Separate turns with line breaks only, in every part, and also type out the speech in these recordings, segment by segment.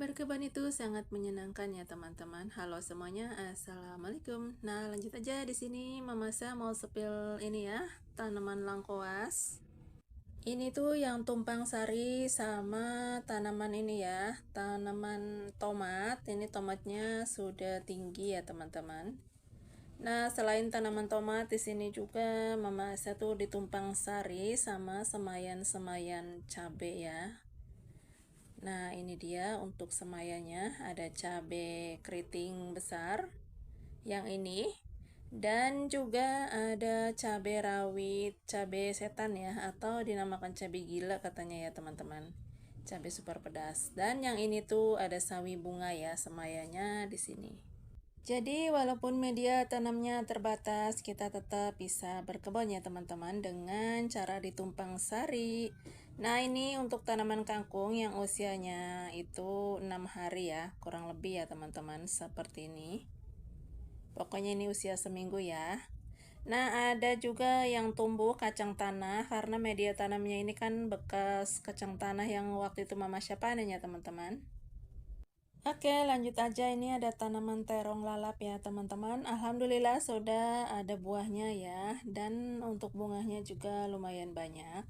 Berkebun itu sangat menyenangkan ya teman-teman. Halo semuanya, assalamualaikum. Nah lanjut aja di sini Mama Sa mau sepil ini ya, tanaman lengkuas. Ini tuh yang tumpang sari sama tanaman ini ya, tanaman tomat. Ini tomatnya sudah tinggi ya teman-teman. Nah selain tanaman tomat di sini juga Mama Sa tuh ditumpang sari sama semayan-semayan cabe ya. Nah, ini dia untuk semayannya, ada cabai keriting besar yang ini dan juga ada cabai rawit, cabai setan ya atau dinamakan cabai gila katanya ya, teman-teman. Cabai super pedas. Dan yang ini tuh ada sawi bunga ya, semayanya di sini. Jadi walaupun media tanamnya terbatas, kita tetap bisa berkebun ya teman-teman dengan cara ditumpang sari. Nah ini untuk tanaman kangkung yang usianya itu 6 hari ya, kurang lebih ya teman-teman, seperti ini. Pokoknya ini usia seminggu ya. Nah ada juga yang tumbuh kacang tanah karena media tanamnya ini kan bekas kacang tanah yang waktu itu Mama Syah panen ya teman-teman. Oke, lanjut aja. Ini ada tanaman terong lalap ya, teman-teman. Alhamdulillah sudah ada buahnya ya, dan untuk bunganya juga lumayan banyak.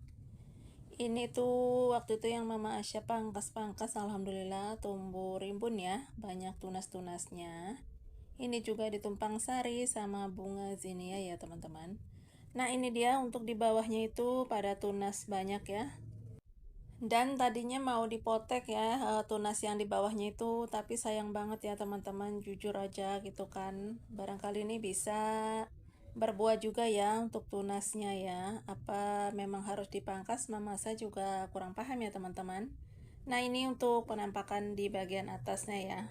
Ini tuh waktu itu yang Mama Asya pangkas-pangkas, alhamdulillah tumbuh rimbun ya, banyak tunas-tunasnya. Ini juga ditumpang sari sama bunga zinnia ya, teman-teman. Nah, ini dia untuk di bawahnya itu pada tunas banyak ya. Dan tadinya mau dipotek ya, tunas yang di bawahnya itu, tapi sayang banget ya teman-teman, jujur aja gitu kan. Barangkali ini bisa berbuah juga ya untuk tunasnya ya. Apa memang harus dipangkas? Mama saya juga kurang paham ya teman-teman. Nah ini untuk penampakan di bagian atasnya ya.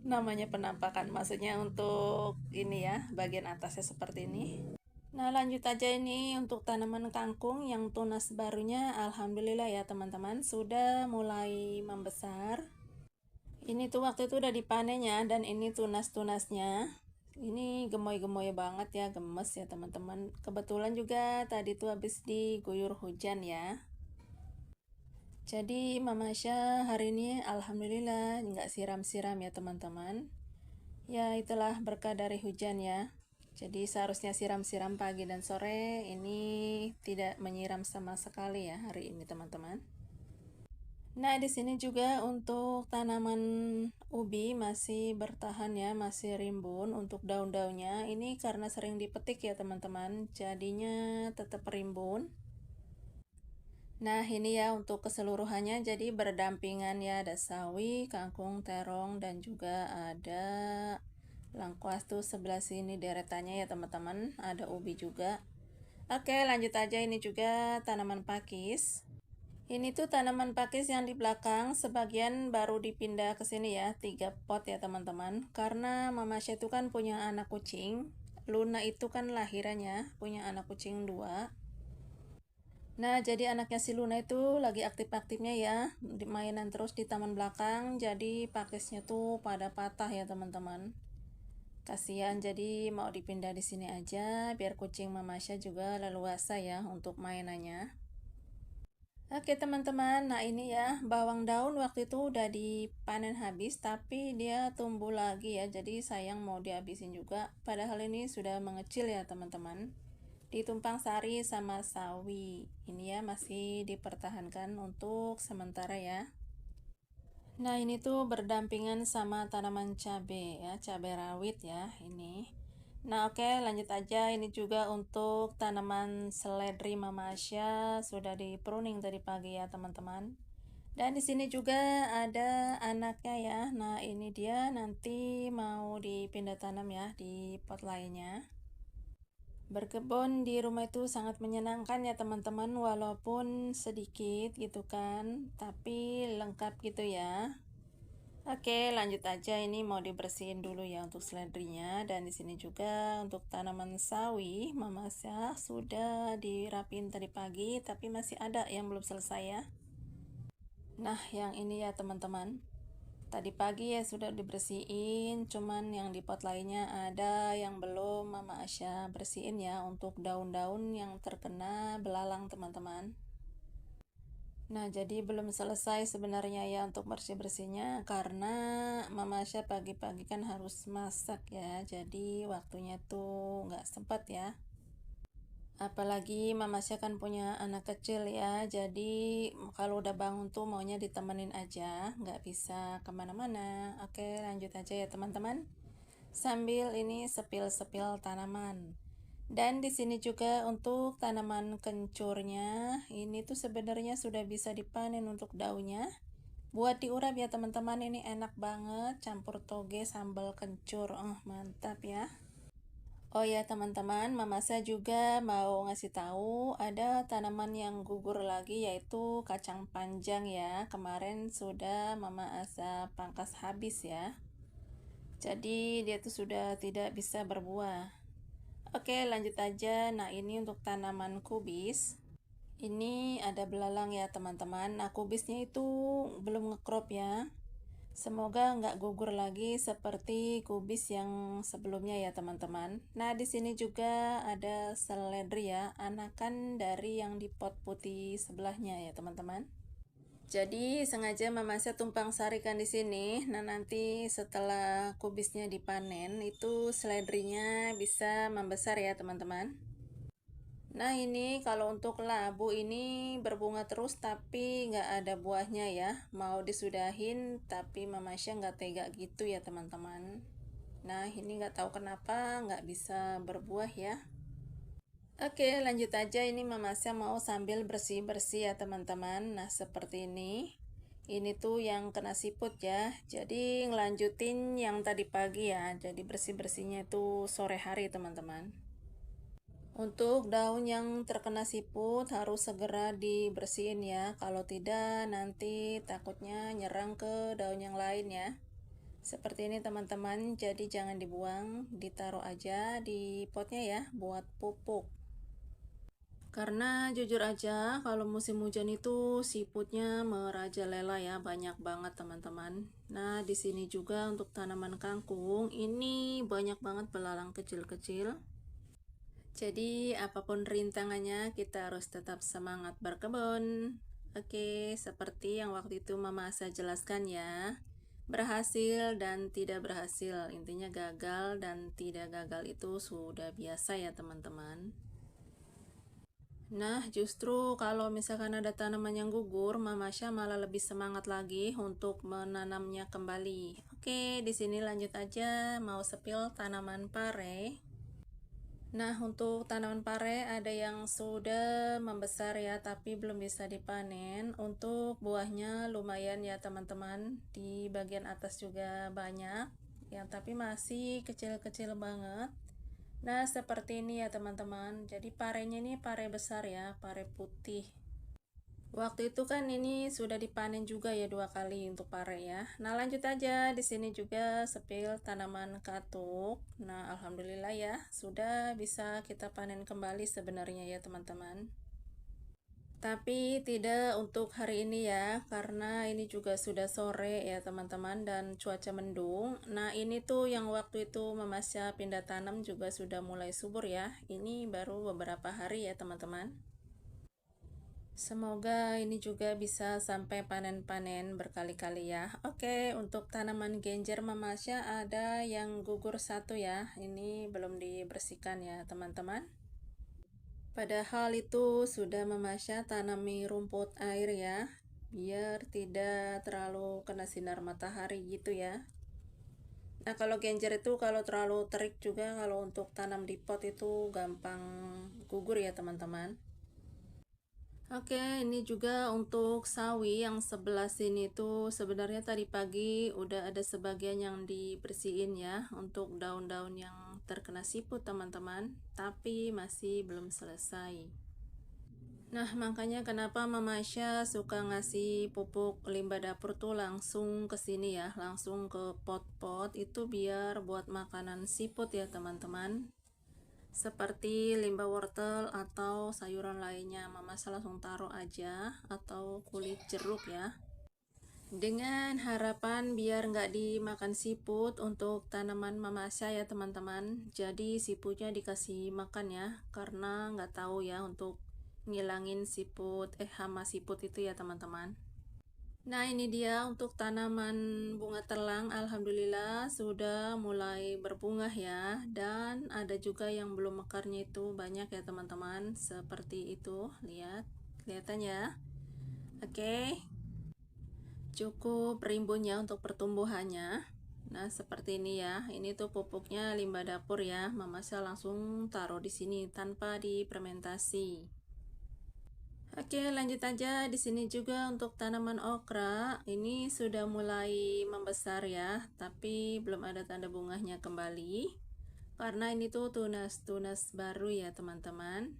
Namanya penampakan, maksudnya untuk ini ya, bagian atasnya seperti ini. Nah lanjut aja ini untuk tanaman kangkung yang tunas barunya, alhamdulillah ya teman-teman sudah mulai membesar. Ini tuh waktu itu udah dipanen ya, dan ini tunas-tunasnya. Ini gemoy-gemoy banget ya, gemes ya teman-teman. Kebetulan juga tadi tuh habis diguyur hujan ya. Jadi Mama Syah hari ini alhamdulillah nggak siram-siram ya teman-teman. Ya itulah berkah dari hujan ya. Jadi seharusnya siram-siram pagi dan sore, ini tidak menyiram sama sekali ya hari ini teman-teman. Nah di sini juga untuk tanaman ubi masih bertahan ya, masih rimbun untuk daun-daunnya. Ini karena sering dipetik ya teman-teman, jadinya tetap rimbun. Nah ini ya untuk keseluruhannya, jadi berdampingan ya, ada sawi, kangkung, terong, dan juga ada lengkuas tuh sebelah sini deretannya ya teman-teman, ada ubi juga. Oke lanjut aja, ini juga tanaman pakis. Ini tuh tanaman pakis yang di belakang, sebagian baru dipindah ke sini ya, 3 pot ya teman-teman. Karena Mama Syah itu kan punya anak kucing, Luna itu kan lahirannya punya anak kucing 2. Nah, jadi anaknya si Luna itu lagi aktif-aktifnya ya, mainan terus di taman belakang, jadi pakisnya tuh pada patah ya teman-teman. Kasihan, jadi mau dipindah di sini aja biar kucing Mama Syah juga leluasa ya untuk mainannya. Oke teman-teman, nah ini ya bawang daun waktu itu udah dipanen habis tapi dia tumbuh lagi ya, jadi sayang mau dihabisin juga. Padahal ini sudah mengecil ya teman-teman. Ditumpang sari sama sawi. Ini ya masih dipertahankan untuk sementara ya. Nah ini tuh berdampingan sama tanaman cabai ya, cabai rawit ya ini. Nah oke lanjut aja, ini juga untuk tanaman seledri Mama Asya sudah di pruning tadi pagi ya teman-teman. Dan di sini juga ada anaknya ya. Nah ini dia nanti mau dipindah tanam ya di pot lainnya. Berkebun di rumah itu sangat menyenangkan ya teman-teman, walaupun sedikit gitu kan, tapi lengkap gitu ya. Oke, lanjut aja, ini mau dibersihin dulu ya untuk seledrinya, dan di sini juga untuk tanaman sawi, Mama Syah sudah dirapin tadi pagi, tapi masih ada yang belum selesai ya. Nah, yang ini ya teman-teman. Tadi pagi ya sudah dibersihin, cuman yang di pot lainnya ada yang belum Mama Asya bersihin ya untuk daun-daun yang terkena belalang teman-teman. Nah, jadi belum selesai sebenarnya ya untuk bersih-bersihnya karena Mama Asya pagi-pagi kan harus masak ya. Jadi waktunya tuh nggak sempat ya. Apalagi Mama Asya kan punya anak kecil ya. Jadi kalau udah bangun tuh maunya ditemenin aja, nggak bisa kemana-mana. Oke, lanjut aja ya teman-teman. Sambil ini sepil-sepil tanaman. Dan di sini juga untuk tanaman kencurnya, ini tuh sebenarnya sudah bisa dipanen untuk daunnya. Buat diurap ya teman-teman, ini enak banget, campur toge sambal kencur. Mantap ya. Oh ya teman-teman, Mama saya juga mau ngasih tahu ada tanaman yang gugur lagi yaitu kacang panjang ya. Kemarin sudah Mama Asa pangkas habis ya. Jadi dia tuh sudah tidak bisa berbuah. Oke, lanjut aja. Nah, ini untuk tanaman kubis. Ini ada belalang ya, teman-teman. Nah, kubisnya itu belum ngekrop ya. Semoga nggak gugur lagi seperti kubis yang sebelumnya ya, teman-teman. Nah, di sini juga ada seledri ya, anakan dari yang di pot putih sebelahnya ya, teman-teman. Jadi sengaja Mama saya tumpang sarikan di sini. Nah, nanti setelah kubisnya dipanen itu seledrinya bisa membesar ya, teman-teman. Nah, ini kalau untuk labu ini berbunga terus tapi nggak ada buahnya ya. Mau disudahin tapi Mama Syah nggak tega gitu ya, teman-teman. Nah, ini nggak tahu kenapa nggak bisa berbuah ya. Oke, lanjut aja. Ini Mama Syah mau sambil bersih-bersih ya, teman-teman. Nah, seperti ini. Ini tuh yang kena siput ya. Jadi ngelanjutin yang tadi pagi ya. Jadi bersih-bersihnya itu sore hari, teman-teman. Untuk daun yang terkena siput harus segera dibersihin ya. Kalau tidak nanti takutnya nyerang ke daun yang lain ya. Seperti ini teman-teman. Jadi jangan dibuang, ditaruh aja di potnya ya buat pupuk. Karena jujur aja kalau musim hujan itu siputnya merajalela ya, banyak banget teman-teman. Nah, di sini juga untuk tanaman kangkung ini banyak banget belalang kecil-kecil. Jadi apapun rintangannya kita harus tetap semangat berkebun. Oke, seperti yang waktu itu Mama Asa jelaskan ya. Berhasil dan tidak berhasil, intinya gagal dan tidak gagal itu sudah biasa ya teman-teman. Nah, justru kalau misalkan ada tanaman yang gugur, Mama Asya malah lebih semangat lagi untuk menanamnya kembali. Oke, di sini lanjut aja mau sepil tanaman pare. Nah, untuk tanaman pare ada yang sudah membesar ya, tapi belum bisa dipanen. Untuk buahnya lumayan ya, teman-teman. Di bagian atas juga banyak, ya, tapi masih kecil-kecil banget. Nah, seperti ini ya teman-teman. Jadi parenya ini pare besar ya, pare putih. Waktu itu kan ini sudah dipanen juga ya 2 kali untuk pare ya. Nah, lanjut aja. Di sini juga sepil tanaman katuk. Nah, alhamdulillah ya, sudah bisa kita panen kembali sebenarnya ya teman-teman. Tapi tidak untuk hari ini ya, karena ini juga sudah sore ya teman-teman dan cuaca mendung. Nah, ini tuh yang waktu itu Mama Asya pindah tanam juga sudah mulai subur ya. Ini baru beberapa hari ya teman-teman. Semoga ini juga bisa sampai panen-panen berkali-kali ya. Oke, untuk tanaman genjer Mama Asya ada yang gugur satu ya. Ini belum dibersihkan ya teman-teman. Padahal itu sudah Mama Asya tanami rumput air ya, biar tidak terlalu kena sinar matahari gitu ya. Nah, kalau genjer itu kalau terlalu terik juga kalau untuk tanam di pot itu gampang gugur ya teman-teman. Oke, ini juga untuk sawi yang sebelah sini tuh sebenarnya tadi pagi udah ada sebagian yang dibersihin ya untuk daun-daun yang terkena siput teman-teman, tapi masih belum selesai. Nah, makanya kenapa Mama Asya suka ngasih pupuk limbah dapur tuh langsung ke sini ya, langsung ke pot-pot itu biar buat makanan siput ya teman-teman. Seperti limbah wortel atau sayuran lainnya, Mama Asya langsung taruh aja atau kulit jeruk ya. Dengan harapan biar nggak dimakan siput untuk tanaman Mama Asya ya teman-teman. Jadi siputnya dikasih makan ya, karena nggak tahu ya untuk ngilangin siput, hama siput itu ya teman-teman. Nah ini dia untuk tanaman bunga telang, alhamdulillah sudah mulai berbunga ya, dan ada juga yang belum mekarnya itu banyak ya teman-teman, seperti itu, lihat, kelihatan ya. Oke, cukup rimbun ya untuk pertumbuhannya. Nah seperti ini ya, ini tuh pupuknya limbah dapur ya, Mama Sya langsung taruh di sini tanpa difermentasi. Oke, lanjut aja. Di sini juga untuk tanaman okra, ini sudah mulai membesar ya, tapi belum ada tanda bunganya kembali. Karena ini tuh tunas-tunas baru ya, teman-teman.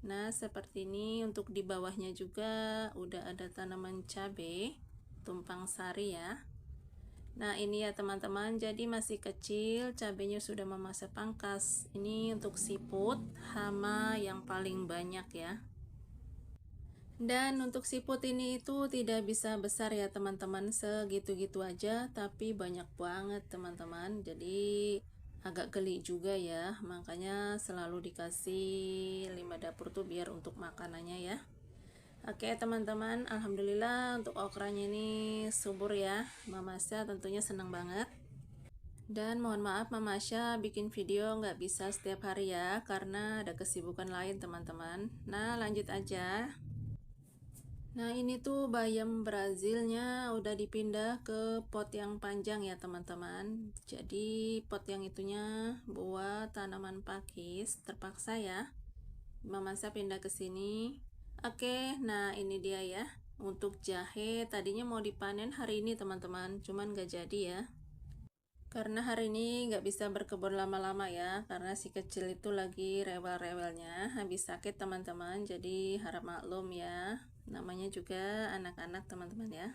Nah, seperti ini untuk di bawahnya juga udah ada tanaman cabai, tumpang sari ya. Nah, ini ya teman-teman, jadi masih kecil, cabenya sudah memasa pangkas. Ini untuk siput, hama yang paling banyak ya. Dan untuk siput ini itu tidak bisa besar ya teman-teman, segitu-gitu aja, tapi banyak banget teman-teman. Jadi agak geli juga ya, makanya selalu dikasih limbah dapur tuh biar untuk makanannya ya. Oke teman-teman, alhamdulillah untuk okranya ini subur ya. Mama Asya tentunya senang banget. Dan mohon maaf Mama Asya bikin video nggak bisa setiap hari ya, karena ada kesibukan lain teman-teman. Nah lanjut aja. Nah ini tuh bayam Brazilnya udah dipindah ke pot yang panjang ya teman-teman. Jadi pot yang itunya buat tanaman pakis, terpaksa ya Mama Sa pindah ke sini. Oke, nah ini dia ya. Untuk jahe tadinya mau dipanen hari ini teman-teman, cuman gak jadi ya. Karena hari ini nggak bisa berkebun lama-lama ya, karena si kecil itu lagi rewel-rewelnya, habis sakit teman-teman, jadi harap maklum ya. Namanya juga anak-anak teman-teman ya.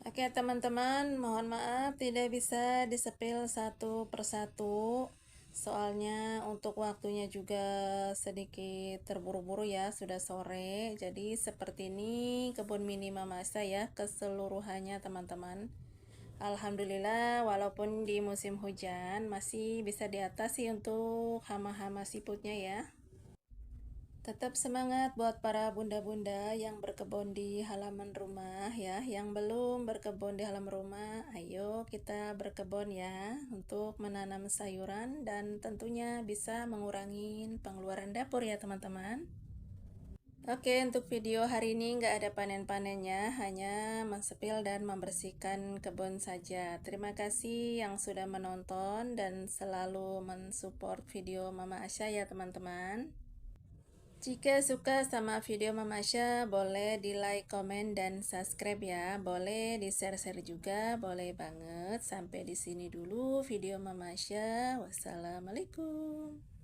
Oke teman-teman, mohon maaf tidak bisa disepil satu persatu. Soalnya untuk waktunya juga sedikit terburu-buru ya, sudah sore. Jadi seperti ini kebun mini Mama Asa ya, keseluruhannya teman-teman. Alhamdulillah walaupun di musim hujan masih bisa diatasi untuk hama-hama siputnya ya. Tetap semangat buat para bunda-bunda yang berkebun di halaman rumah ya. Yang belum berkebun di halaman rumah, ayo kita berkebun ya untuk menanam sayuran dan tentunya bisa mengurangi pengeluaran dapur ya teman-teman. Oke, untuk video hari ini nggak ada panen-panennya, hanya mensepil dan membersihkan kebun saja. Terima kasih yang sudah menonton dan selalu mensupport video Mama Asya ya teman-teman. Jika suka sama video Mama Asya, boleh di like, komen, dan subscribe ya. Boleh di share-share juga, boleh banget. Sampai di sini dulu video Mama Asya. Wassalamualaikum.